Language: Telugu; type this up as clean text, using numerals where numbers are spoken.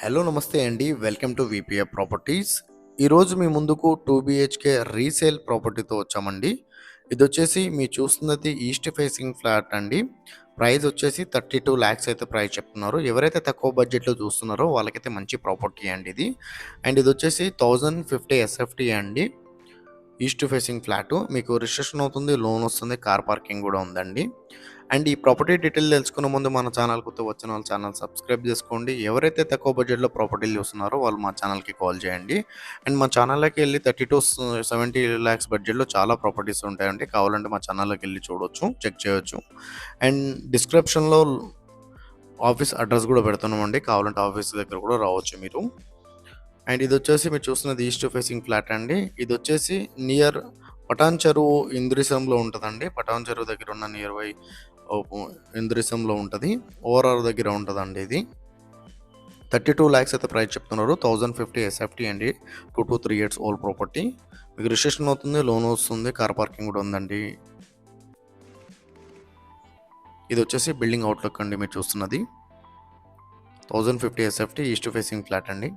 హలో నమస్తే అండి. Welcome to VPF properties. ఈరోజు మీ ముందుకు 2 బీహెచ్కే రీసేల్ ప్రాపర్టీతో వచ్చామండి. ఇదొచ్చేసి మీరు చూస్తున్నది ఈస్ట్ ఫేసింగ్ ఫ్లాట్ అండి. ప్రైస్ వచ్చేసి 32 లాక్స్ అయితే ప్రైస్ చెప్తున్నారు. ఎవరైతే తక్కువ బడ్జెట్‌లో చూస్తున్నారో వాళ్ళకైతే మంచి ప్రాపర్టీ అండి ఇది. అండ్ ఇదొచ్చేసి 1050 ఎస్ఎఫ్టీ అండి. East facing flat. మీకు రిజిస్ట్రేషన్ అవుతుంది, లోన్ వస్తుంది, కార్ పార్కింగ్ కూడా ఉందండి. అండ్ ఈ ప్రాపర్టీ డీటెయిల్ తెలుసుకునే ముందు మన ఛానల్ కొత్త వచ్చిన వాళ్ళు ఛానల్ సబ్స్క్రైబ్ చేసుకోండి. ఎవరైతే తక్కువ బడ్జెట్లో ప్రాపర్టీలు చూస్తున్నారో వాళ్ళు మా ఛానల్కి కాల్ చేయండి. అండ్ మా ఛానల్లోకి వెళ్ళి 30 to 70 ల్యాక్స్ బడ్జెట్లో చాలా ప్రాపర్టీస్ ఉంటాయండి. కావాలంటే మా ఛానల్లోకి వెళ్ళి చూడొచ్చు, చెక్ చేయొచ్చు. అండ్ డిస్క్రిప్షన్లో ఆఫీస్ అడ్రస్ కూడా పెడుతున్నామండి. కావాలంటే ఆఫీస్ దగ్గర కూడా రావచ్చు మీరు. అండ్ ఇది వచ్చేసి మీరు చూస్తున్నది ఈస్ట్ ఫేసింగ్ ఫ్లాట్ అండి. ఇది వచ్చేసి నియర్ పటాన్ చెరువు ఇంద్రిసంలో ఉంటుందండి. పటాన్ చెరువు దగ్గర ఉన్న నియర్ బై ఇంద్రిసంలో ఉంటుంది. ఓఆర్ఆర్ దగ్గర ఉంటుందండి ఇది. 32 లాక్స్ అయితే ప్రైస్ చెప్తున్నారు. 1050 ఎస్ఎఫ్టీ అండి. 2 to 3 years ఓల్డ్ ప్రాపర్టీ. మీకు రిజిస్ట్రేషన్ అవుతుంది, లోన్ వస్తుంది, కార్ పార్కింగ్ కూడా ఉందండి. ఇది వచ్చేసి బిల్డింగ్ అవుట్లుక్ అండి మీరు చూస్తున్నది. 1050 ఎస్ఎఫ్టీ ఈస్ట్ ఫేసింగ్ ఫ్లాట్ అండి.